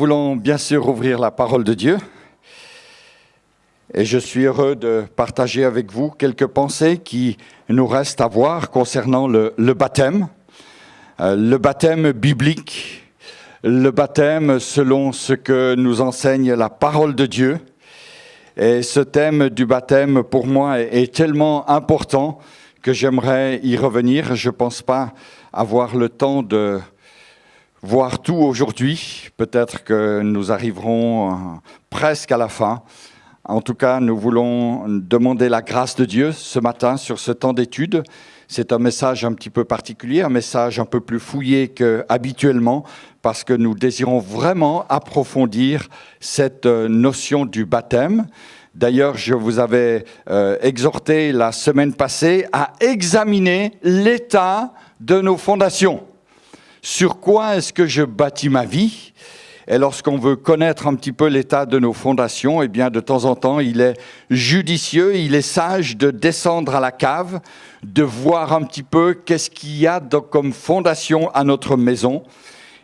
voulons bien sûr ouvrir la parole de Dieu et je suis heureux de partager avec vous quelques pensées qui nous restent à voir concernant le baptême biblique, le baptême selon ce que nous enseigne la parole de Dieu. Et ce thème du baptême pour moi est tellement important que j'aimerais y revenir. Je ne pense pas avoir le temps de voir tout aujourd'hui. Peut-être que nous arriverons presque à la fin. En tout cas, nous voulons demander la grâce de Dieu ce matin sur ce temps d'étude. C'est un message un petit peu particulier, un message un peu plus fouillé qu'habituellement, parce que nous désirons vraiment approfondir cette notion du baptême. D'ailleurs, je vous avais exhorté la semaine passée à examiner l'état de nos fondations. Sur quoi est-ce que je bâtis ma vie ? Et lorsqu'on veut connaître un petit peu l'état de nos fondations, eh bien, de temps en temps, il est judicieux, il est sage de descendre à la cave, de voir un petit peu qu'est-ce qu'il y a comme fondation à notre maison.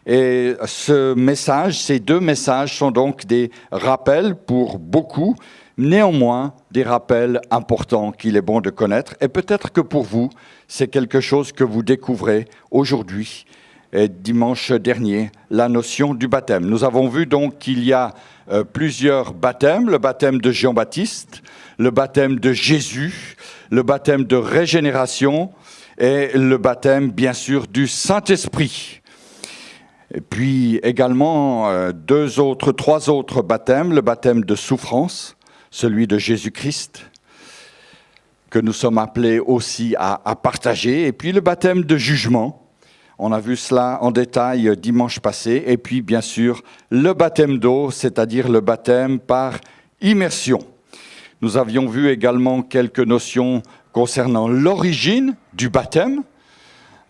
Et ces deux messages sont donc des rappels pour beaucoup, néanmoins des rappels importants qu'il est bon de connaître. Et peut-être que pour vous, c'est quelque chose que vous découvrez aujourd'hui. Et dimanche dernier, la notion du baptême. Nous avons vu donc qu'il y a plusieurs baptêmes, le baptême de Jean-Baptiste, le baptême de Jésus, le baptême de régénération et le baptême, bien sûr, du Saint-Esprit. Et puis également trois autres baptêmes, le baptême de souffrance, celui de Jésus-Christ, que nous sommes appelés aussi à partager, et puis le baptême de jugement. On a vu cela en détail dimanche passé. Et puis, bien sûr, le baptême d'eau, c'est-à-dire le baptême par immersion. Nous avions vu également quelques notions concernant l'origine du baptême.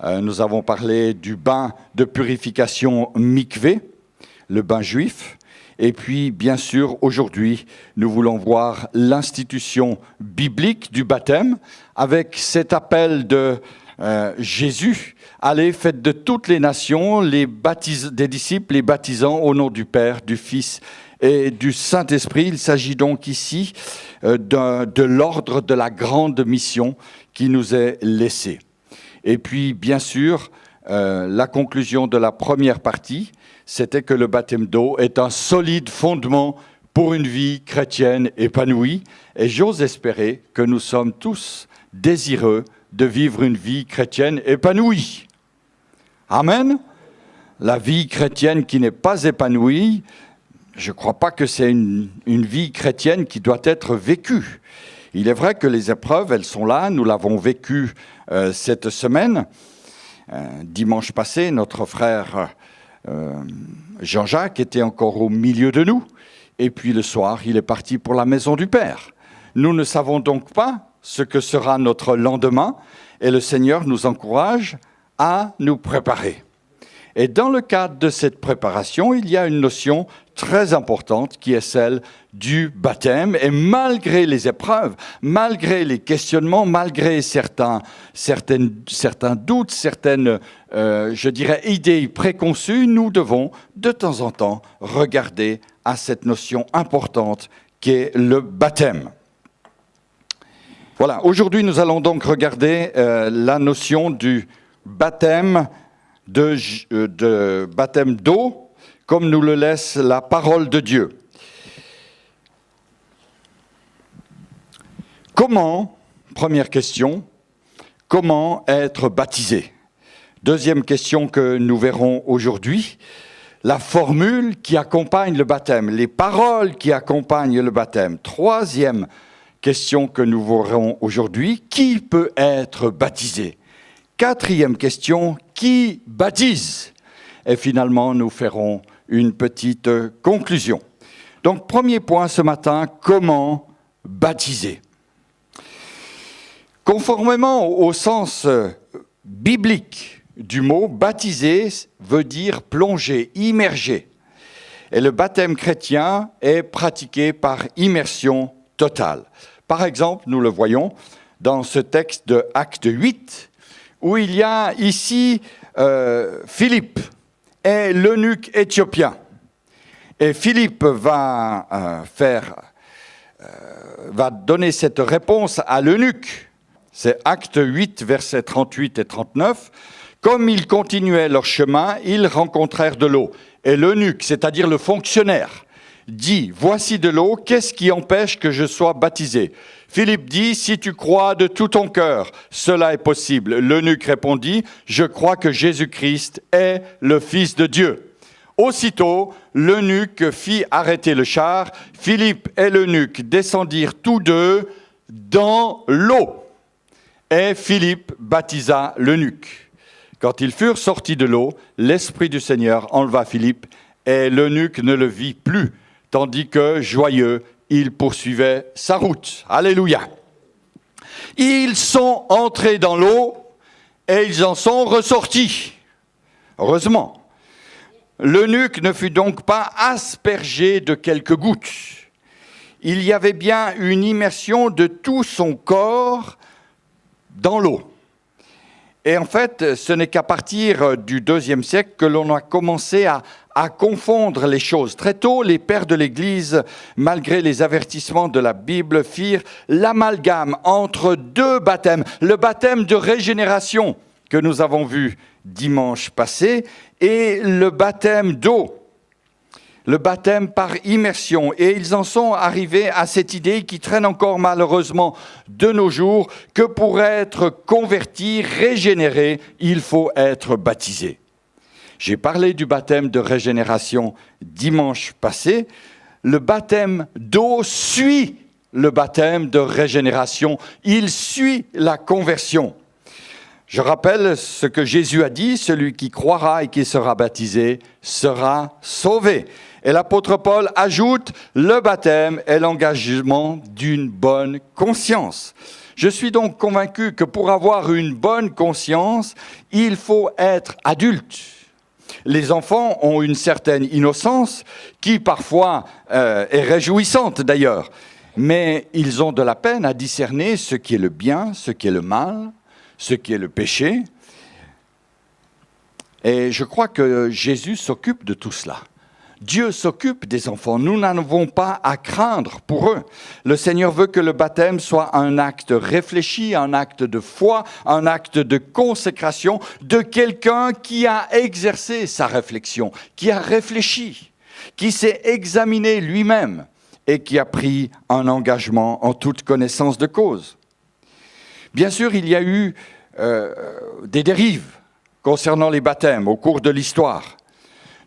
Nous avons parlé du bain de purification mikvé, le bain juif. Et puis, bien sûr, aujourd'hui, nous voulons voir l'institution biblique du baptême avec cet appel de Jésus. Allez, faites de toutes les nations des disciples, les baptisant au nom du Père, du Fils et du Saint-Esprit. Il s'agit donc ici de l'ordre de la grande mission qui nous est laissée. Et puis, bien sûr, la conclusion de la première partie, c'était que le baptême d'eau est un solide fondement pour une vie chrétienne épanouie. Et j'ose espérer que nous sommes tous désireux de vivre une vie chrétienne épanouie. Amen. La vie chrétienne qui n'est pas épanouie, je ne crois pas que c'est une vie chrétienne qui doit être vécue. Il est vrai que les épreuves, elles sont là, nous l'avons vécu cette semaine. Dimanche passé, notre frère Jean-Jacques était encore au milieu de nous. Et puis le soir, il est parti pour la maison du Père. Nous ne savons donc pas ce que sera notre lendemain, et le Seigneur nous encourage à nous préparer. Et dans le cadre de cette préparation, il y a une notion très importante qui est celle du baptême. Et malgré les épreuves, malgré les questionnements, malgré certains doutes, certaines, idées préconçues, nous devons de temps en temps regarder à cette notion importante qui est le baptême. Voilà, aujourd'hui nous allons donc regarder la notion du baptême baptême d'eau, comme nous le laisse la parole de Dieu. Première question, comment être baptisé ? Deuxième question que nous verrons aujourd'hui, la formule qui accompagne le baptême, les paroles qui accompagnent le baptême. Troisième question que nous verrons aujourd'hui, qui peut être baptisé ? Quatrième question, qui baptise ? Et finalement, nous ferons une petite conclusion. Donc, premier point ce matin, comment baptiser ? Conformément au sens biblique du mot, baptiser veut dire plonger, immerger. Et le baptême chrétien est pratiqué par immersion totale. Par exemple, nous le voyons dans ce texte de Acte 8, où il y a ici Philippe et l'eunuque éthiopien. Et Philippe va donner cette réponse à l'eunuque. C'est Acte 8, versets 38 et 39. Comme ils continuaient leur chemin, ils rencontrèrent de l'eau. Et l'eunuque, c'est-à-dire le fonctionnaire, dit, voici de l'eau, qu'est-ce qui empêche que je sois baptisé? Philippe dit, si tu crois de tout ton cœur, cela est possible. L'eunuque répondit, je crois que Jésus-Christ est le Fils de Dieu. Aussitôt, l'eunuque fit arrêter le char. Philippe et l'eunuque descendirent tous deux dans l'eau. Et Philippe baptisa l'eunuque. Quand ils furent sortis de l'eau, l'Esprit du Seigneur enleva Philippe et l'eunuque ne le vit plus, tandis que, joyeux, il poursuivait sa route. Alléluia. Ils sont entrés dans l'eau et ils en sont ressortis. Heureusement. L'eunuque ne fut donc pas aspergé de quelques gouttes. Il y avait bien une immersion de tout son corps dans l'eau. Et en fait, ce n'est qu'à partir du IIe siècle que l'on a commencé à confondre les choses. Très tôt, les pères de l'Église, malgré les avertissements de la Bible, firent l'amalgame entre deux baptêmes. Le baptême de régénération que nous avons vu dimanche passé et le baptême d'eau. Le baptême par immersion. Et ils en sont arrivés à cette idée qui traîne encore malheureusement de nos jours, que pour être converti, régénéré, il faut être baptisé. J'ai parlé du baptême de régénération dimanche passé. Le baptême d'eau suit le baptême de régénération. Il suit la conversion. Je rappelle ce que Jésus a dit, celui qui croira et qui sera baptisé sera sauvé. Et l'apôtre Paul ajoute, le baptême est l'engagement d'une bonne conscience. Je suis donc convaincu que pour avoir une bonne conscience, il faut être adulte. Les enfants ont une certaine innocence qui parfois est réjouissante d'ailleurs, mais ils ont de la peine à discerner ce qui est le bien, ce qui est le mal, ce qui est le péché. Et je crois que Jésus s'occupe de tout cela. Dieu s'occupe des enfants. Nous n'avons pas à craindre pour eux. Le Seigneur veut que le baptême soit un acte réfléchi, un acte de foi, un acte de consécration de quelqu'un qui a exercé sa réflexion, qui a réfléchi, qui s'est examiné lui-même et qui a pris un engagement en toute connaissance de cause. Bien sûr, il y a eu des dérives concernant les baptêmes au cours de l'histoire.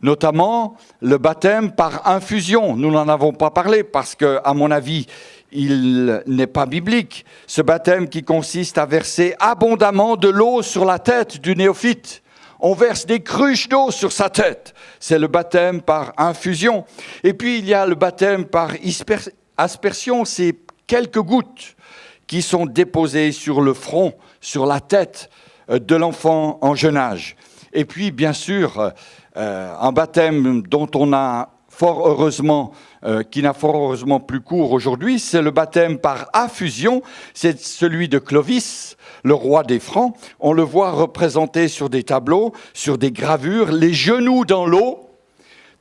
Notamment le baptême par infusion. Nous n'en avons pas parlé parce que, à mon avis, il n'est pas biblique. Ce baptême qui consiste à verser abondamment de l'eau sur la tête du néophyte. On verse des cruches d'eau sur sa tête. C'est le baptême par infusion. Et puis, il y a le baptême par aspersion. C'est quelques gouttes qui sont déposées sur le front, sur la tête de l'enfant en jeune âge. Et puis, bien sûr, un baptême dont on a fort heureusement, qui n'a fort heureusement plus cours aujourd'hui, c'est le baptême par affusion. C'est celui de Clovis, le roi des Francs. On le voit représenté sur des tableaux, sur des gravures, les genoux dans l'eau,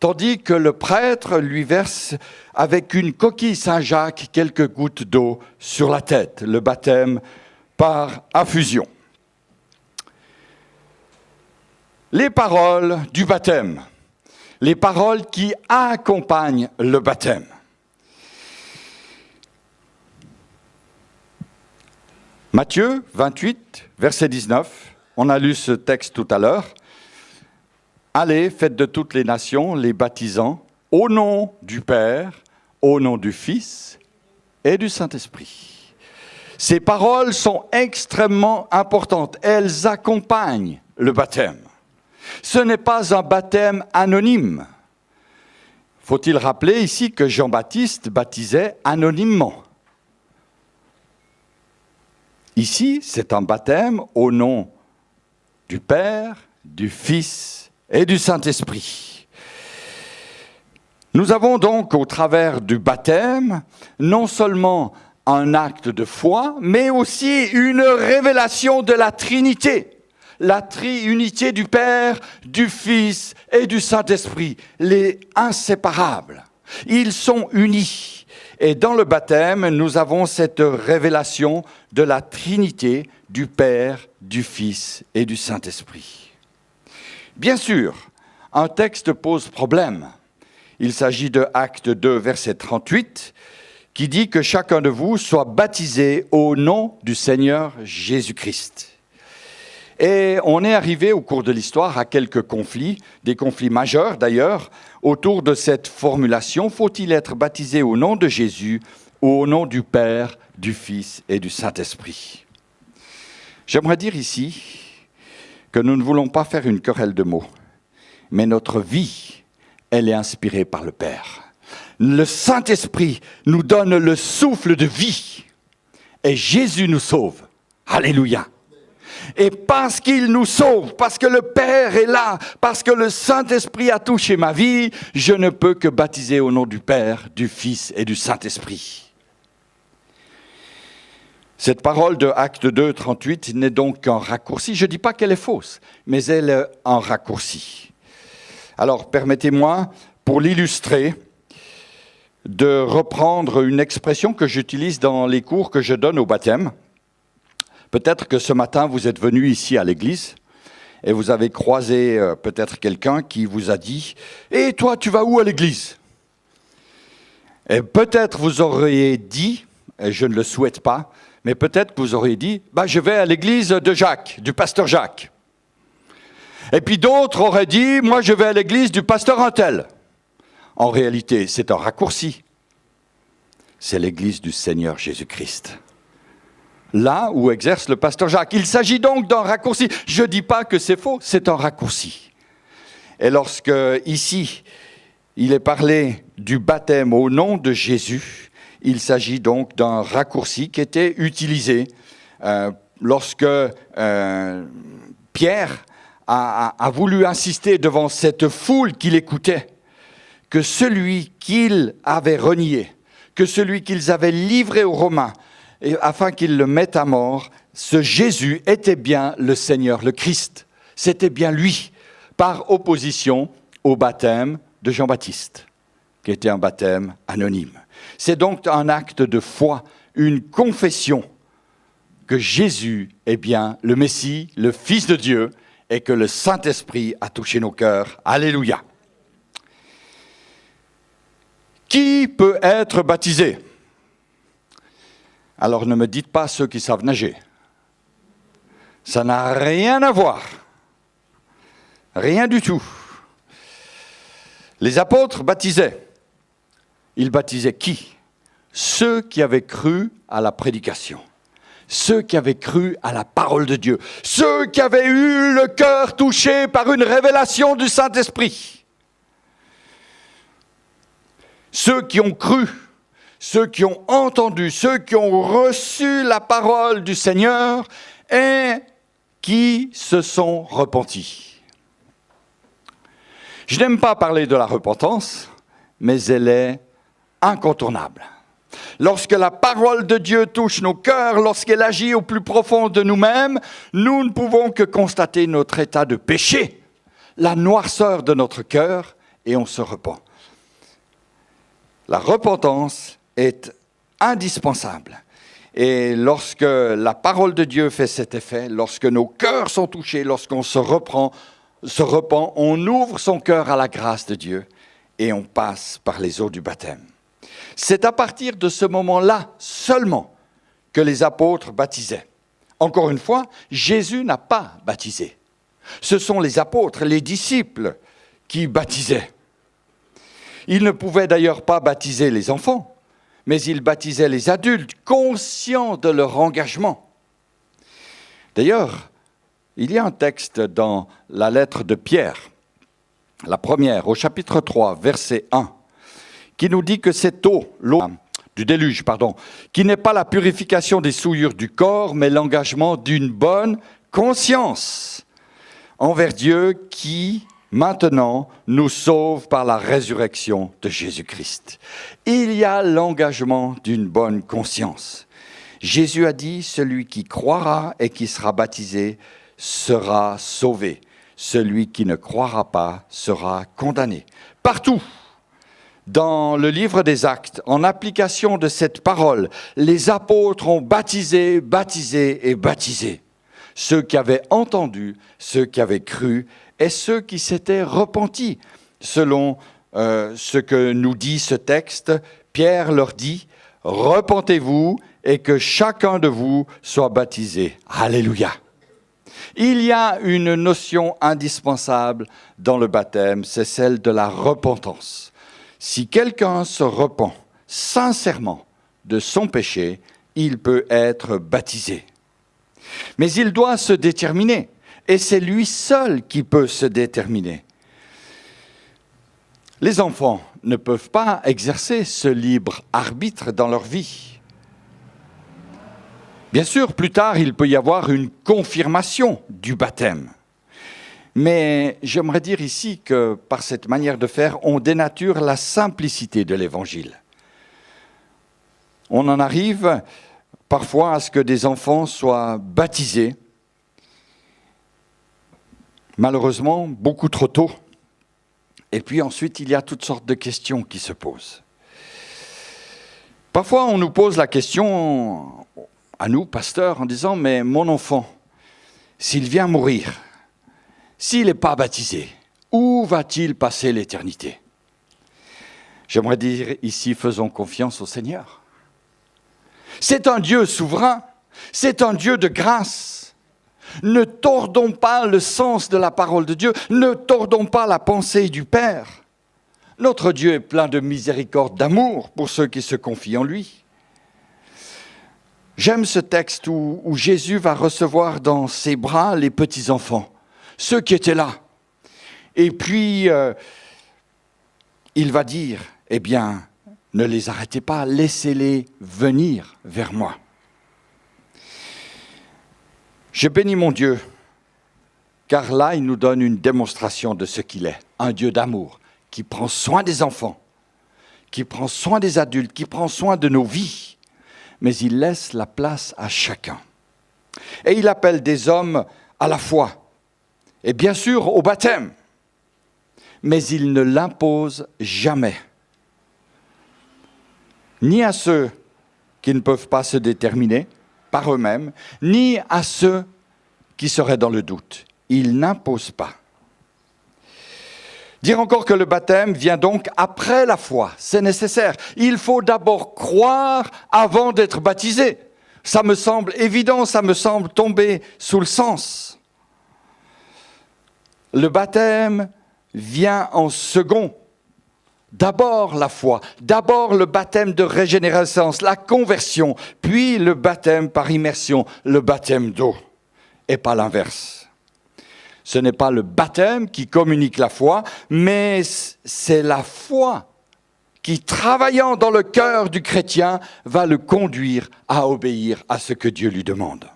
tandis que le prêtre lui verse avec une coquille Saint-Jacques quelques gouttes d'eau sur la tête. Le baptême par affusion. Les paroles du baptême, les paroles qui accompagnent le baptême. Matthieu 28, verset 19, on a lu ce texte tout à l'heure. Allez, faites de toutes les nations les baptisants au nom du Père, au nom du Fils et du Saint-Esprit. Ces paroles sont extrêmement importantes, elles accompagnent le baptême. Ce n'est pas un baptême anonyme. Faut-il rappeler ici que Jean-Baptiste baptisait anonymement. Ici, c'est un baptême au nom du Père, du Fils et du Saint-Esprit. Nous avons donc, au travers du baptême, non seulement un acte de foi, mais aussi une révélation de la Trinité. la triunité du Père, du Fils et du Saint-Esprit, les inséparables. Ils sont unis. Et dans le baptême, nous avons cette révélation de la Trinité du Père, du Fils et du Saint-Esprit. Bien sûr, un texte pose problème. Il s'agit de Actes 2, verset 38, qui dit que chacun de vous soit baptisé au nom du Seigneur Jésus-Christ. Et on est arrivé au cours de l'histoire à quelques conflits, des conflits majeurs d'ailleurs, autour de cette formulation, faut-il être baptisé au nom de Jésus ou au nom du Père, du Fils et du Saint-Esprit? J'aimerais dire ici que nous ne voulons pas faire une querelle de mots, mais notre vie, elle est inspirée par le Père. Le Saint-Esprit nous donne le souffle de vie et Jésus nous sauve. Alléluia! Et parce qu'il nous sauve, parce que le Père est là, parce que le Saint-Esprit a touché ma vie, je ne peux que baptiser au nom du Père, du Fils et du Saint-Esprit. Cette parole de Acte 2, 38 n'est donc qu'un raccourci. Je ne dis pas qu'elle est fausse, mais elle est un raccourci. Alors, permettez-moi, pour l'illustrer, de reprendre une expression que j'utilise dans les cours que je donne au baptême. Peut-être que ce matin, vous êtes venu ici à l'église et vous avez croisé peut-être quelqu'un qui vous a dit « Et toi, tu vas où à l'église ?» Et peut-être vous auriez dit, et je ne le souhaite pas, mais peut-être que vous auriez dit « Je vais à l'église de Jacques, du pasteur Jacques. » Et puis d'autres auraient dit « Moi, je vais à l'église du pasteur Untel. » En réalité, c'est un raccourci. C'est l'église du Seigneur Jésus-Christ. Là où exerce le pasteur Jacques. Il s'agit donc d'un raccourci. Je ne dis pas que c'est faux, c'est un raccourci. Et lorsque, ici, il est parlé du baptême au nom de Jésus, il s'agit donc d'un raccourci qui était utilisé lorsque Pierre a voulu insister devant cette foule qui l'écoutait, que celui qu'ils avaient renié, que celui qu'ils avaient livré aux Romains, et afin qu'ils le mettent à mort, ce Jésus était bien le Seigneur, le Christ. C'était bien lui, par opposition au baptême de Jean-Baptiste, qui était un baptême anonyme. C'est donc un acte de foi, une confession que Jésus est bien le Messie, le Fils de Dieu, et que le Saint-Esprit a touché nos cœurs. Alléluia. Qui peut être baptisé ? Alors ne me dites pas ceux qui savent nager. Ça n'a rien à voir. Rien du tout. Les apôtres baptisaient. Ils baptisaient qui ? Ceux qui avaient cru à la prédication. Ceux qui avaient cru à la parole de Dieu. Ceux qui avaient eu le cœur touché par une révélation du Saint-Esprit. Ceux qui ont cru. Ceux qui ont entendu, ceux qui ont reçu la parole du Seigneur et qui se sont repentis. Je n'aime pas parler de la repentance, mais elle est incontournable. Lorsque la parole de Dieu touche nos cœurs, lorsqu'elle agit au plus profond de nous-mêmes, nous ne pouvons que constater notre état de péché, la noirceur de notre cœur, et on se repent. La repentance est indispensable. Et lorsque la parole de Dieu fait cet effet, lorsque nos cœurs sont touchés, lorsqu'on se repent, on ouvre son cœur à la grâce de Dieu et on passe par les eaux du baptême. C'est à partir de ce moment-là seulement que les apôtres baptisaient. Encore une fois, Jésus n'a pas baptisé. Ce sont les apôtres, les disciples qui baptisaient. Ils ne pouvaient d'ailleurs pas baptiser les enfants, mais ils baptisaient les adultes, conscients de leur engagement. D'ailleurs, il y a un texte dans la lettre de Pierre, la première, au chapitre 3, verset 1, qui nous dit que cette eau, l'eau du déluge, qui n'est pas la purification des souillures du corps, mais l'engagement d'une bonne conscience envers Dieu qui, maintenant, nous sauve par la résurrection de Jésus-Christ. Il y a l'engagement d'une bonne conscience. Jésus a dit, celui qui croira et qui sera baptisé sera sauvé. Celui qui ne croira pas sera condamné. Partout, dans le livre des Actes, en application de cette parole, les apôtres ont baptisé, baptisé et baptisé. Ceux qui avaient entendu, ceux qui avaient cru et ceux qui s'étaient repentis. Selon ce que nous dit ce texte, Pierre leur dit « Repentez-vous et que chacun de vous soit baptisé. » Alléluia. Il y a une notion indispensable dans le baptême, c'est celle de la repentance. Si quelqu'un se repent sincèrement de son péché, il peut être baptisé. Mais il doit se déterminer, et c'est lui seul qui peut se déterminer. Les enfants ne peuvent pas exercer ce libre arbitre dans leur vie. Bien sûr, plus tard, il peut y avoir une confirmation du baptême. Mais j'aimerais dire ici que par cette manière de faire, on dénature la simplicité de l'Évangile. On en arrive parfois à ce que des enfants soient baptisés, malheureusement beaucoup trop tôt. Et puis ensuite, il y a toutes sortes de questions qui se posent. Parfois, on nous pose la question, à nous, pasteurs, en disant « Mais mon enfant, s'il vient mourir, s'il n'est pas baptisé, où va-t-il passer l'éternité ?» J'aimerais dire ici, faisons confiance au Seigneur. C'est un Dieu souverain, c'est un Dieu de grâce. Ne tordons pas le sens de la parole de Dieu, ne tordons pas la pensée du Père. Notre Dieu est plein de miséricorde, d'amour pour ceux qui se confient en lui. J'aime ce texte où Jésus va recevoir dans ses bras les petits-enfants, ceux qui étaient là. Et puis, il va dire, eh bien, ne les arrêtez pas, laissez-les venir vers moi. Je bénis mon Dieu, car là, il nous donne une démonstration de ce qu'il est, un Dieu d'amour, qui prend soin des enfants, qui prend soin des adultes, qui prend soin de nos vies, mais il laisse la place à chacun. Et il appelle des hommes à la foi, et bien sûr au baptême, mais il ne l'impose jamais, ni à ceux qui ne peuvent pas se déterminer par eux-mêmes, ni à ceux qui seraient dans le doute. Il n'impose pas. Dire encore que le baptême vient donc après la foi, c'est nécessaire. Il faut d'abord croire avant d'être baptisé. Ça me semble évident, ça me semble tomber sous le sens. Le baptême vient en second. D'abord la foi, d'abord le baptême de régénération, la conversion, puis le baptême par immersion, le baptême d'eau, et pas l'inverse. Ce n'est pas le baptême qui communique la foi, mais c'est la foi qui, travaillant dans le cœur du chrétien, va le conduire à obéir à ce que Dieu lui demande.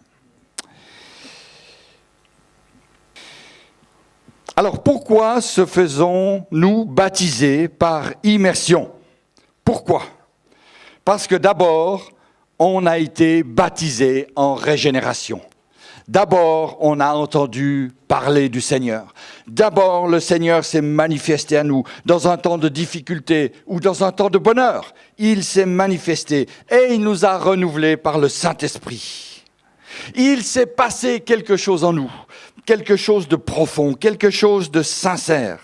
Alors pourquoi se faisons-nous baptiser par immersion ? Pourquoi ? Parce que d'abord, on a été baptisé en régénération. D'abord, on a entendu parler du Seigneur. D'abord, le Seigneur s'est manifesté à nous dans un temps de difficulté ou dans un temps de bonheur. Il s'est manifesté et il nous a renouvelés par le Saint-Esprit. Il s'est passé quelque chose en nous. Quelque chose de profond, quelque chose de sincère.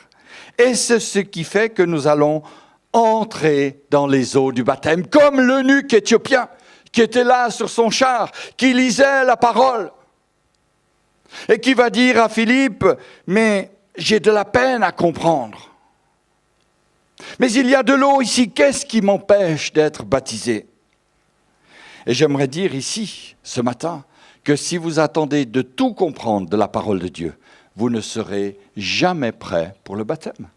Et c'est ce qui fait que nous allons entrer dans les eaux du baptême, comme l'eunuque éthiopien qui était là sur son char, qui lisait la parole, et qui va dire à Philippe, mais j'ai de la peine à comprendre. Mais il y a de l'eau ici, qu'est-ce qui m'empêche d'être baptisé ? Et j'aimerais dire ici, ce matin, que si vous attendez de tout comprendre de la parole de Dieu, vous ne serez jamais prêt pour le baptême.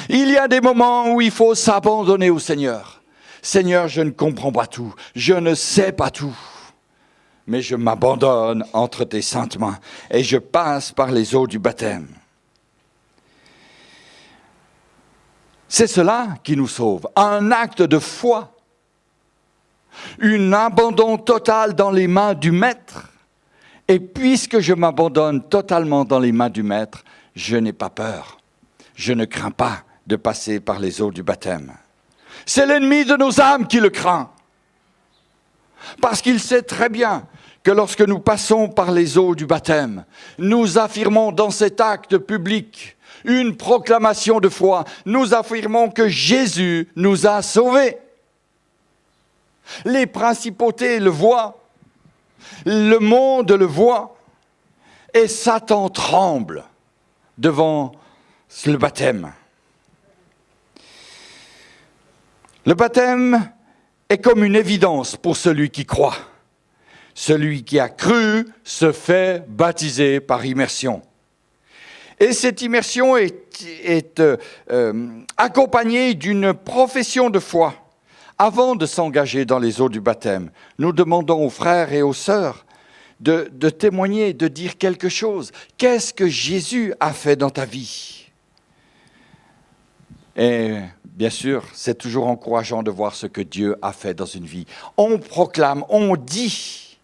Il y a des moments où il faut s'abandonner au Seigneur. Seigneur, je ne comprends pas tout, je ne sais pas tout, mais je m'abandonne entre tes saintes mains et je passe par les eaux du baptême. C'est cela qui nous sauve, un acte de foi. Un abandon total dans les mains du Maître Et puisque je m'abandonne totalement dans les mains du Maître, je n'ai pas peur. Je ne crains pas de passer par les eaux du baptême. C'est l'ennemi de nos âmes qui le craint. Parce qu'il sait très bien que lorsque nous passons par les eaux du baptême, nous affirmons dans cet acte public une proclamation de foi. Nous affirmons que Jésus nous a sauvés. Les principautés le voient, le monde le voit, et Satan tremble devant le baptême. Le baptême est comme une évidence pour celui qui croit. Celui qui a cru se fait baptiser par immersion. Et cette immersion est accompagnée d'une profession de foi. Avant de s'engager dans les eaux du baptême, nous demandons aux frères et aux sœurs de témoigner, de dire quelque chose. Qu'est-ce que Jésus a fait dans ta vie ? Et bien sûr, c'est toujours encourageant de voir ce que Dieu a fait dans une vie. On proclame, on dit,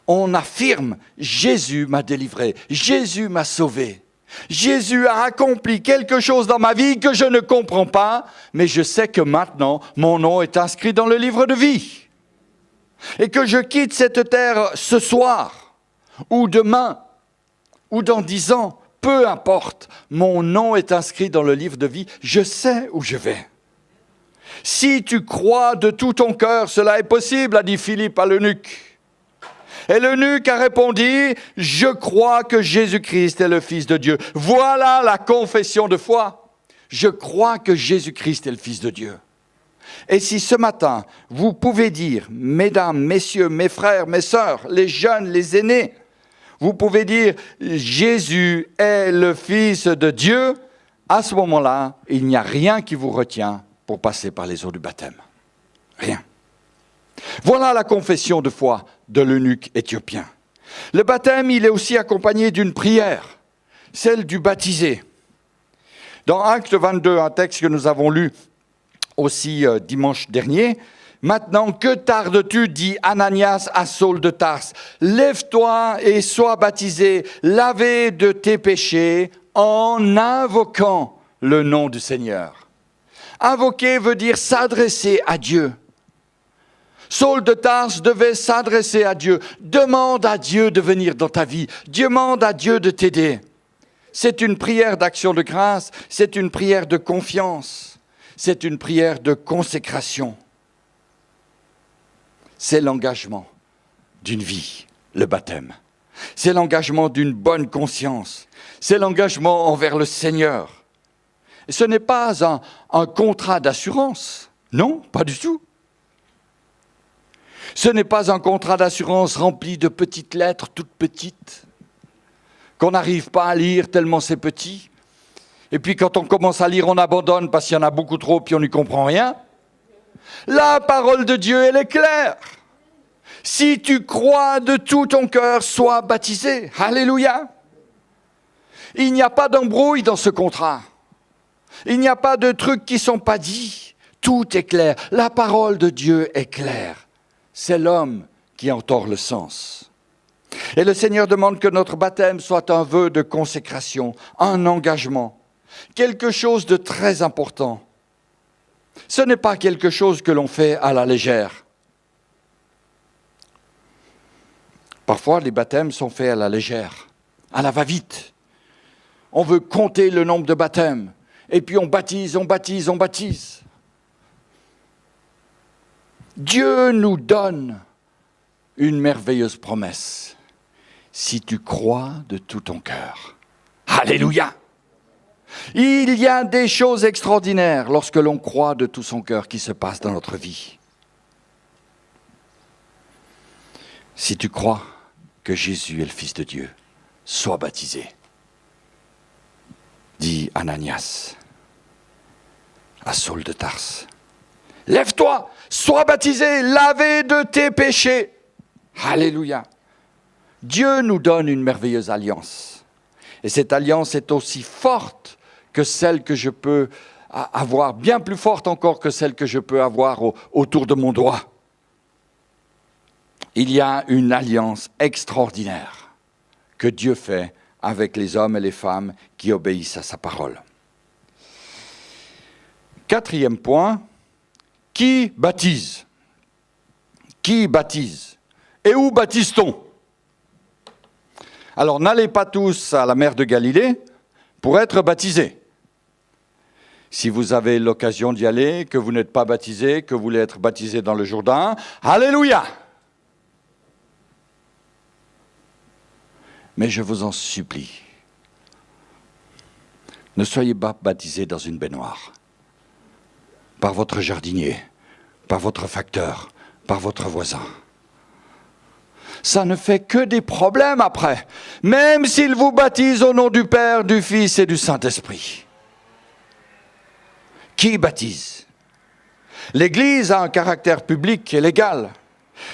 on affirme, Jésus m'a délivré, Jésus m'a sauvé. Jésus a accompli quelque chose dans ma vie que je ne comprends pas, mais je sais que maintenant, mon nom est inscrit dans le livre de vie. Et que je quitte cette terre ce soir, ou demain, ou dans 10 ans, peu importe, mon nom est inscrit dans le livre de vie, je sais où je vais. Si tu crois de tout ton cœur, cela est possible, a dit Philippe à l'eunuque. Et l'eunuque a répondu, je crois que Jésus-Christ est le Fils de Dieu. Voilà la confession de foi. Je crois que Jésus-Christ est le Fils de Dieu. Et si ce matin, vous pouvez dire, mesdames, messieurs, mes frères, mes sœurs, les jeunes, les aînés, vous pouvez dire, Jésus est le Fils de Dieu, à ce moment-là, il n'y a rien qui vous retient pour passer par les eaux du baptême. Rien. Voilà la confession de foi de l'eunuque éthiopien. Le baptême, il est aussi accompagné d'une prière, celle du baptisé. Dans Actes 22, un texte que nous avons lu aussi dimanche dernier, « Maintenant, que tardes-tu, dit Ananias à Saul de Tarse, lève-toi et sois baptisé, lavé de tes péchés, en invoquant le nom du Seigneur. » Invoquer veut dire s'adresser à Dieu. Saul de Tarse devait s'adresser à Dieu. Demande à Dieu de venir dans ta vie. Demande à Dieu de t'aider. C'est une prière d'action de grâce. C'est une prière de confiance. C'est une prière de consécration. C'est l'engagement d'une vie, le baptême. C'est l'engagement d'une bonne conscience. C'est l'engagement envers le Seigneur. Et ce n'est pas un contrat d'assurance. Non, pas du tout. Ce n'est pas un contrat d'assurance rempli de petites lettres, toutes petites, qu'on n'arrive pas à lire tellement c'est petit. Et puis quand on commence à lire, on abandonne parce qu'il y en a beaucoup trop, puis on n'y comprend rien. La parole de Dieu, elle est claire. Si tu crois de tout ton cœur, sois baptisé. Alléluia. Il n'y a pas d'embrouille dans ce contrat. Il n'y a pas de trucs qui ne sont pas dits. Tout est clair. La parole de Dieu est claire. C'est l'homme qui en tord le sens. Et le Seigneur demande que notre baptême soit un vœu de consécration, un engagement, quelque chose de très important. Ce n'est pas quelque chose que l'on fait à la légère. Parfois, les baptêmes sont faits à la légère, à la va-vite. On veut compter le nombre de baptêmes, et puis on baptise, on baptise, on baptise. Dieu nous donne une merveilleuse promesse. Si tu crois de tout ton cœur. Alléluia! Il y a des choses extraordinaires lorsque l'on croit de tout son cœur qui se passent dans notre vie. Si tu crois que Jésus est le Fils de Dieu, sois baptisé, dit Ananias à Saul de Tarse. Lève-toi, sois baptisé, lavé de tes péchés. Alléluia. Dieu nous donne une merveilleuse alliance. Et cette alliance est aussi forte que celle que je peux avoir, bien plus forte encore que celle que je peux avoir autour de mon doigt. Il y a une alliance extraordinaire que Dieu fait avec les hommes et les femmes qui obéissent à sa parole. Quatrième point, qui baptise? Qui baptise? Et où baptise-t-on? Alors n'allez pas tous à la mer de Galilée pour être baptisés. Si vous avez l'occasion d'y aller, que vous n'êtes pas baptisé, que vous voulez être baptisé dans le Jourdain, alléluia! Mais je vous en supplie, ne soyez pas baptisés dans une baignoire, par votre jardinier, par votre facteur, par votre voisin. Ça ne fait que des problèmes après, même s'il vous baptise au nom du Père, du Fils et du Saint-Esprit. Qui baptise? L'Église a un caractère public et légal.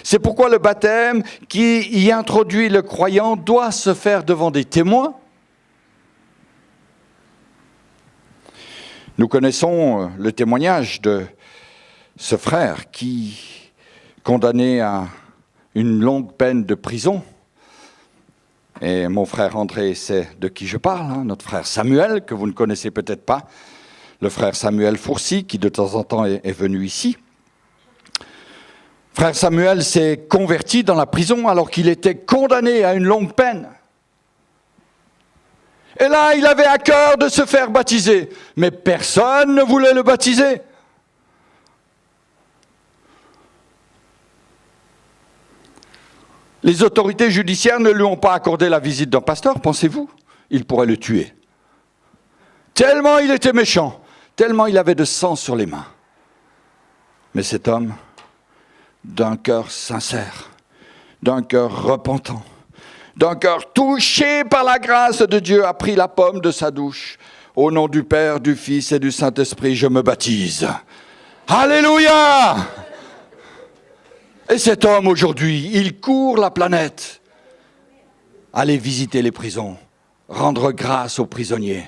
C'est pourquoi le baptême qui y introduit le croyant doit se faire devant des témoins. Nous connaissons le témoignage de ce frère qui, condamné à une longue peine de prison, et mon frère André sait de qui je parle, notre frère Samuel, que vous ne connaissez peut-être pas, le frère Samuel Fourcy, qui de temps en temps est venu ici. Frère Samuel s'est converti dans la prison alors qu'il était condamné à une longue peine. Et là, il avait à cœur de se faire baptiser, mais personne ne voulait le baptiser. Les autorités judiciaires ne lui ont pas accordé la visite d'un pasteur, pensez-vous? Ils pourraient le tuer. Tellement il était méchant, tellement il avait de sang sur les mains. Mais cet homme, d'un cœur sincère, d'un cœur repentant, d'un cœur touché par la grâce de Dieu, a pris la pomme de sa douche. Au nom du Père, du Fils et du Saint-Esprit, je me baptise. Alléluia! Et cet homme aujourd'hui, il court la planète. Aller visiter les prisons, rendre grâce aux prisonniers.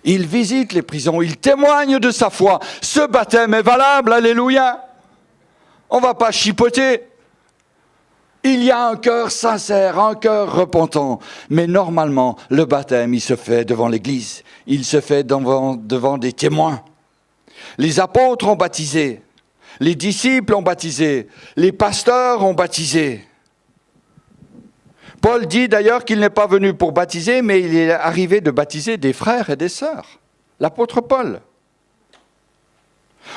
Il visite les prisons, il témoigne de sa foi. Ce baptême est valable, alléluia. On ne va pas chipoter. Il y a un cœur sincère, un cœur repentant. Mais normalement, le baptême, il se fait devant l'Église. Il se fait devant des témoins. Les apôtres ont baptisé. Les disciples ont baptisé. Les pasteurs ont baptisé. Paul dit d'ailleurs qu'il n'est pas venu pour baptiser, mais il est arrivé de baptiser des frères et des sœurs. L'apôtre Paul.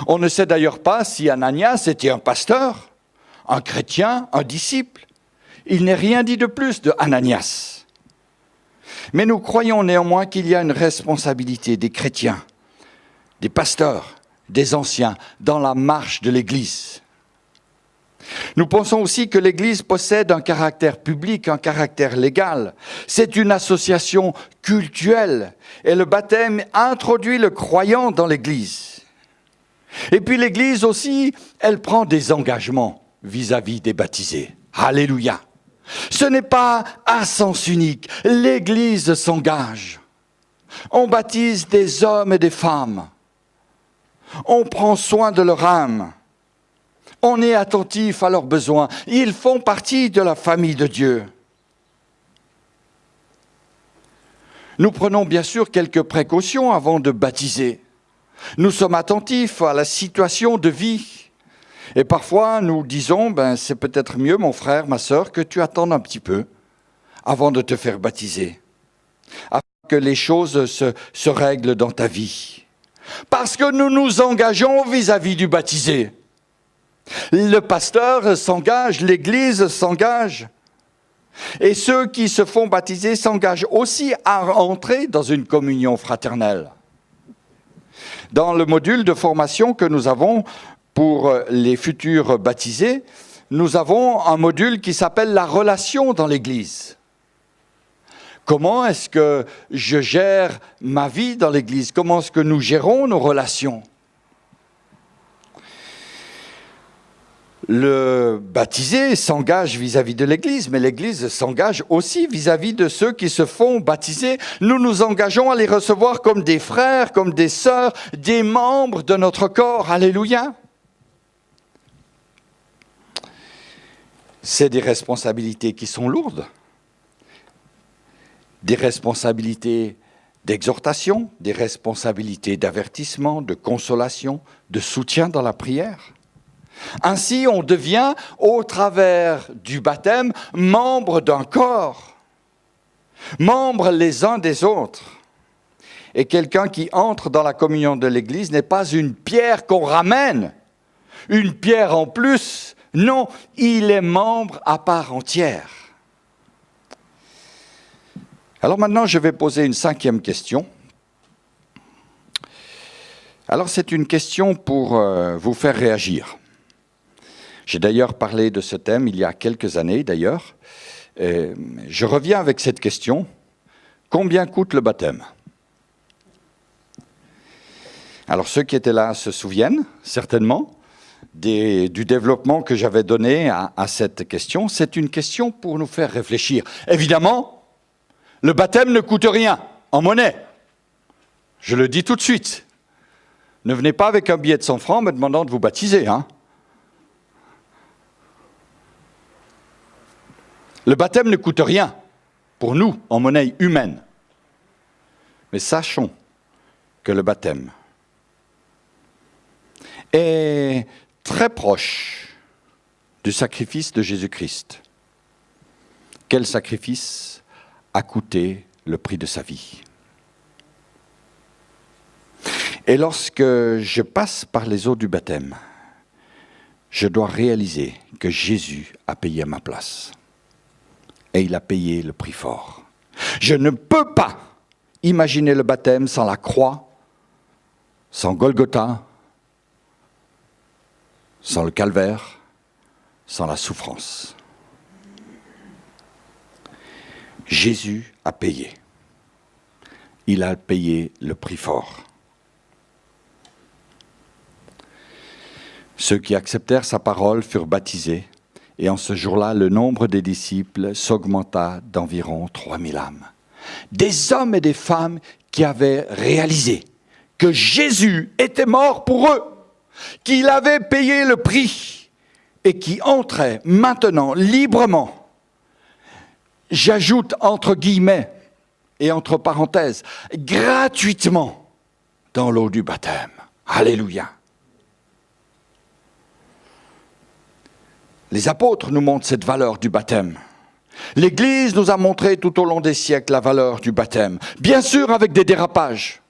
On ne sait d'ailleurs pas si Ananias était un pasteur, un chrétien, un disciple. Il n'est rien dit de plus de Ananias. Mais nous croyons néanmoins qu'il y a une responsabilité des chrétiens, des pasteurs, des anciens, dans la marche de l'Église. Nous pensons aussi que l'Église possède un caractère public, un caractère légal. C'est une association cultuelle et le baptême introduit le croyant dans l'Église. Et puis l'Église aussi, elle prend des engagements vis-à-vis des baptisés. Alléluia! Ce n'est pas à sens unique. L'Église s'engage. On baptise des hommes et des femmes. On prend soin de leur âme. On est attentif à leurs besoins. Ils font partie de la famille de Dieu. Nous prenons bien sûr quelques précautions avant de baptiser. Nous sommes attentifs à la situation de vie. Et parfois, nous disons, c'est peut-être mieux, mon frère, ma sœur, que tu attendes un petit peu avant de te faire baptiser, afin que les choses se règlent dans ta vie. Parce que nous nous engageons vis-à-vis du baptisé. Le pasteur s'engage, l'Église s'engage. Et ceux qui se font baptiser s'engagent aussi à entrer dans une communion fraternelle. Dans le module de formation que nous avons pour les futurs baptisés, nous avons un module qui s'appelle la relation dans l'Église. Comment est-ce que je gère ma vie dans l'Église? Comment est-ce que nous gérons nos relations? Le baptisé s'engage vis-à-vis de l'Église, mais l'Église s'engage aussi vis-à-vis de ceux qui se font baptiser. Nous nous engageons à les recevoir comme des frères, comme des sœurs, des membres de notre corps. Alléluia! c'est des responsabilités qui sont lourdes, des responsabilités d'exhortation, des responsabilités d'avertissement, de consolation, de soutien dans la prière. Ainsi, on devient, au travers du baptême, membre d'un corps, membres les uns des autres. Et quelqu'un qui entre dans la communion de l'Église n'est pas une pierre qu'on ramène, une pierre en plus. Non, il est membre à part entière. Alors maintenant, je vais poser une 5e question. Alors c'est une question pour vous faire réagir. J'ai d'ailleurs parlé de ce thème il y a quelques années d'ailleurs. Je reviens avec cette question. Combien coûte le baptême ? Alors ceux qui étaient là se souviennent certainement du développement que j'avais donné à cette question. C'est une question pour nous faire réfléchir. Évidemment, le baptême ne coûte rien, en monnaie. Je le dis tout de suite. Ne venez pas avec un billet de 100 francs me demandant de vous baptiser. Hein. Le baptême ne coûte rien pour nous, en monnaie humaine. Mais sachons que le baptême est très proche du sacrifice de Jésus-Christ. Quel sacrifice a coûté le prix de sa vie. Et lorsque je passe par les eaux du baptême, je dois réaliser que Jésus a payé à ma place. Et il a payé le prix fort. Je ne peux pas imaginer le baptême sans la croix, sans Golgotha, sans le calvaire, sans la souffrance. Jésus a payé. Il a payé le prix fort. Ceux qui acceptèrent sa parole furent baptisés, et en ce jour-là, le nombre des disciples s'augmenta d'environ 3000 âmes. Des hommes et des femmes qui avaient réalisé que Jésus était mort pour eux, qu'il avait payé le prix, et qui entraient maintenant librement. J'ajoute entre guillemets et entre parenthèses, gratuitement dans l'eau du baptême. Alléluia. Les apôtres nous montrent cette valeur du baptême. L'Église nous a montré tout au long des siècles la valeur du baptême. Bien sûr avec des dérapages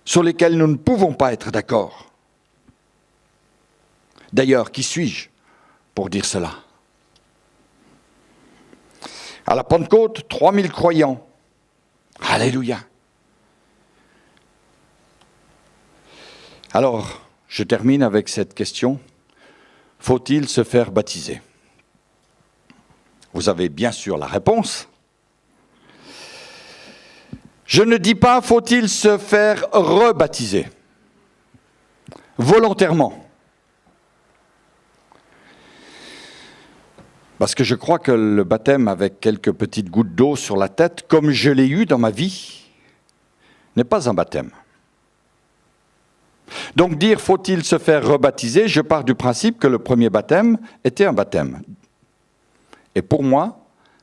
sur lesquels nous ne pouvons pas être d'accord. D'ailleurs, qui suis-je pour dire cela ? À la Pentecôte, 3000 croyants. Alléluia. Alors, je termine avec cette question. Faut-il se faire baptiser ? Vous avez bien sûr la réponse. Je ne dis pas faut-il se faire rebaptiser. Volontairement. Parce que je crois que le baptême avec quelques petites gouttes d'eau sur la tête, comme je l'ai eu dans ma vie, n'est pas un baptême. Donc dire faut-il se faire rebaptiser, je pars du principe que le premier baptême était un baptême. Et pour moi,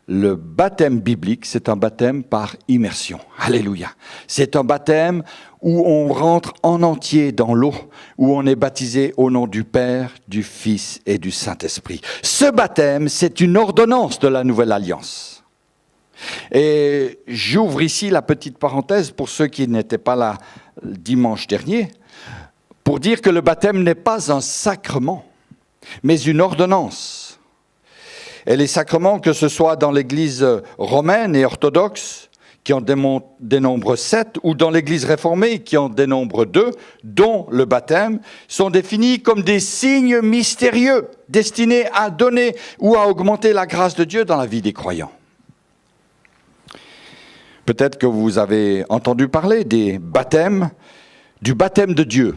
le baptême biblique, c'est un baptême par immersion. Alléluia. C'est un baptême où on rentre en entier dans l'eau, où on est baptisé au nom du Père, du Fils et du Saint-Esprit. Ce baptême, c'est une ordonnance de la Nouvelle Alliance. Et j'ouvre ici la petite parenthèse pour ceux qui n'étaient pas là dimanche dernier, pour dire que le baptême n'est pas un sacrement, mais une ordonnance. Et les sacrements, que ce soit dans l'Église romaine et orthodoxe, qui en dénombre 7, ou dans l'Église réformée, qui en dénombre 2, dont le baptême, sont définis comme des signes mystérieux, destinés à donner ou à augmenter la grâce de Dieu dans la vie des croyants. Peut-être que vous avez entendu parler des baptêmes, du baptême de Dieu.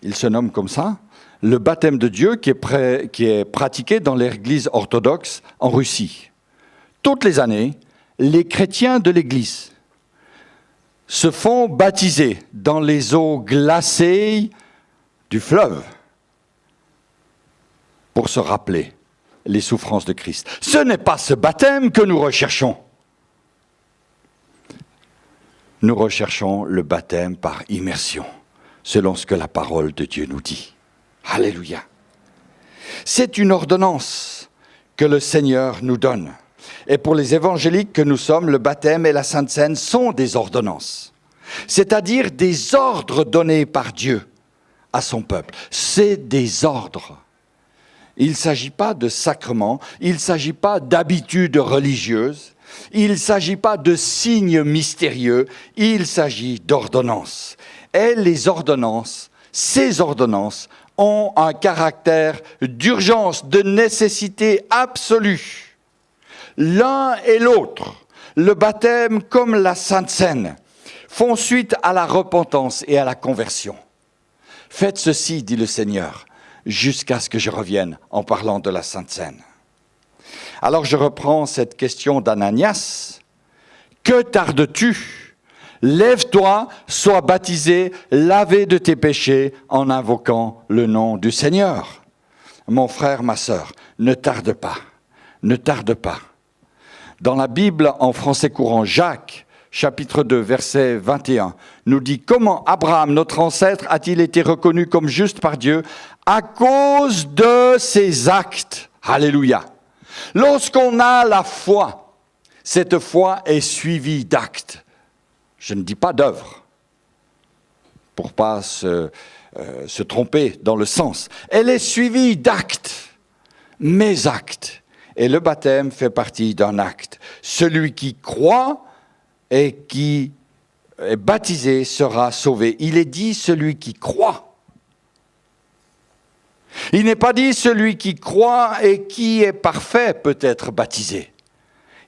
Il se nomme comme ça. Le baptême de Dieu qui est pratiqué dans l'Église orthodoxe en Russie. Toutes les années, les chrétiens de l'Église se font baptiser dans les eaux glacées du fleuve pour se rappeler les souffrances de Christ. Ce n'est pas ce baptême que nous recherchons. Nous recherchons le baptême par immersion, selon ce que la parole de Dieu nous dit. Alléluia. C'est une ordonnance que le Seigneur nous donne. Et pour les évangéliques que nous sommes, le baptême et la Sainte Seine sont des ordonnances. C'est-à-dire des ordres donnés par Dieu à son peuple. C'est des ordres. Il ne s'agit pas de sacrements, il ne s'agit pas d'habitudes religieuses, il ne s'agit pas de signes mystérieux, il s'agit d'ordonnances. Et les ordonnances, ces ordonnances, ont un caractère d'urgence, de nécessité absolue. L'un et l'autre, le baptême comme la Sainte Seine, font suite à la repentance et à la conversion. Faites ceci, dit le Seigneur, jusqu'à ce que je revienne en parlant de la Sainte Seine. Alors je reprends cette question d'Ananias. Que tardes-tu ? Lève-toi, sois baptisé, lavé de tes péchés en invoquant le nom du Seigneur. Mon frère, ma sœur, ne tarde pas, ne tarde pas. Dans la Bible en français courant, Jacques, chapitre 2, verset 21, nous dit « Comment Abraham, notre ancêtre, a-t-il été reconnu comme juste par Dieu ? À cause de ses actes. » Alléluia. Lorsqu'on a la foi, cette foi est suivie d'actes. Je ne dis pas d'œuvres, pour ne pas se tromper dans le sens. Elle est suivie d'actes, mes actes. Et le baptême fait partie d'un acte. Celui qui croit et qui est baptisé sera sauvé. Il est dit celui qui croit. Il n'est pas dit celui qui croit et qui est parfait peut être baptisé.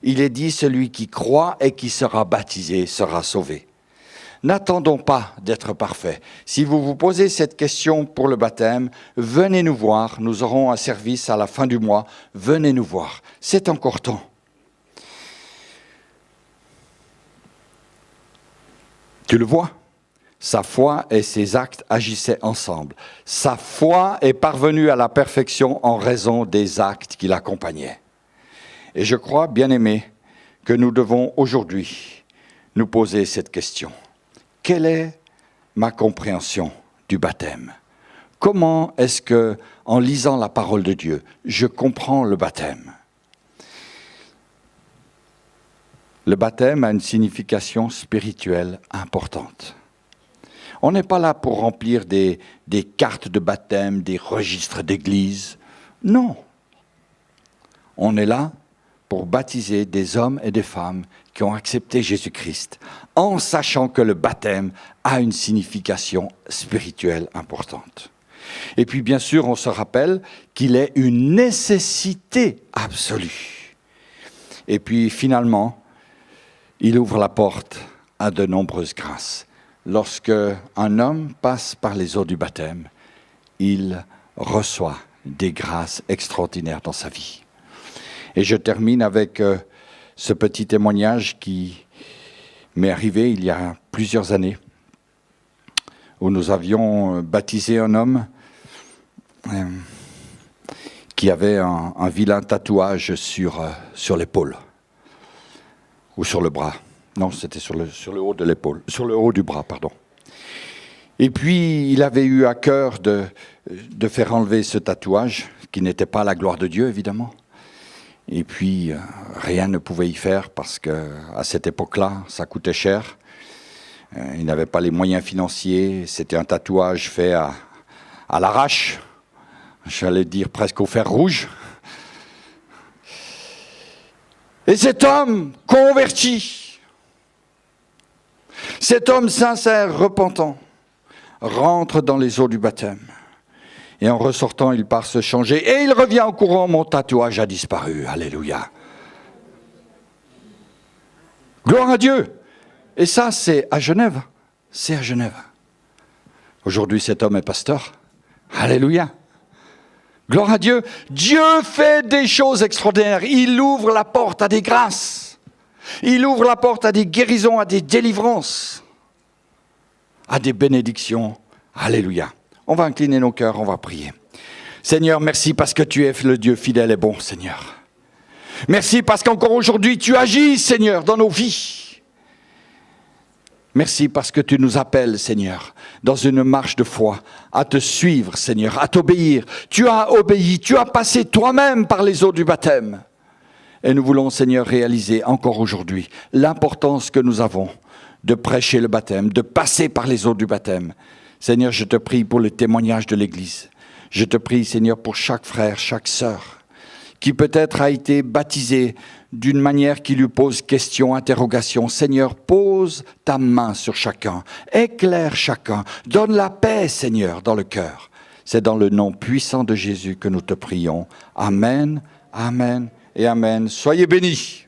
Il est dit celui qui croit et qui sera baptisé sera sauvé. N'attendons pas d'être parfait. Si vous vous posez cette question pour le baptême, venez nous voir. Nous aurons un service à la fin du mois. Venez nous voir. C'est encore temps. Tu le vois ? Sa foi et ses actes agissaient ensemble. Sa foi est parvenue à la perfection en raison des actes qui l'accompagnaient. Et je crois, bien-aimés, que nous devons aujourd'hui nous poser cette question. Quelle est ma compréhension du baptême ? Comment est-ce que, en lisant la parole de Dieu, je comprends le baptême ? Le baptême a une signification spirituelle importante. On n'est pas là pour remplir des cartes de baptême, des registres d'église. Non. On est là pour baptiser des hommes et des femmes qui ont accepté Jésus-Christ, en sachant que le baptême a une signification spirituelle importante. Et puis bien sûr, on se rappelle qu'il est une nécessité absolue. Et puis finalement, il ouvre la porte à de nombreuses grâces. Lorsque un homme passe par les eaux du baptême, il reçoit des grâces extraordinaires dans sa vie. Et je termine avec ce petit témoignage qui m'est arrivé il y a plusieurs années, où nous avions baptisé un homme qui avait un vilain tatouage sur l'épaule, ou sur le bras. Non, c'était sur le haut de l'épaule, sur le haut du bras, pardon. Et puis, il avait eu à cœur de faire enlever ce tatouage, qui n'était pas la gloire de Dieu, évidemment. Et puis, rien ne pouvait y faire parce qu'à cette époque-là, ça coûtait cher. Il n'avait pas les moyens financiers. C'était un tatouage fait à l'arrache. J'allais dire presque au fer rouge. Et cet homme converti, cet homme sincère, repentant, rentre dans les eaux du baptême. Et en ressortant, il part se changer. Et il revient en courant, mon tatouage a disparu. Alléluia. Gloire à Dieu. Et ça, c'est à Genève. C'est à Genève. Aujourd'hui, cet homme est pasteur. Alléluia. Gloire à Dieu. Dieu fait des choses extraordinaires. Il ouvre la porte à des grâces. Il ouvre la porte à des guérisons, à des délivrances, à des bénédictions. Alléluia. On va incliner nos cœurs, on va prier. Seigneur, merci parce que tu es le Dieu fidèle et bon, Seigneur. Merci parce qu'encore aujourd'hui, tu agis, Seigneur, dans nos vies. Merci parce que tu nous appelles, Seigneur, dans une marche de foi, à te suivre, Seigneur, à t'obéir. Tu as obéi, tu as passé toi-même par les eaux du baptême. Et nous voulons, Seigneur, réaliser encore aujourd'hui l'importance que nous avons de prêcher le baptême, de passer par les eaux du baptême. Seigneur, je te prie pour le témoignage de l'Église. Je te prie, Seigneur, pour chaque frère, chaque sœur, qui peut-être a été baptisé d'une manière qui lui pose question, interrogation. Seigneur, pose ta main sur chacun, éclaire chacun, donne la paix, Seigneur, dans le cœur. C'est dans le nom puissant de Jésus que nous te prions. Amen, amen et amen. Soyez bénis.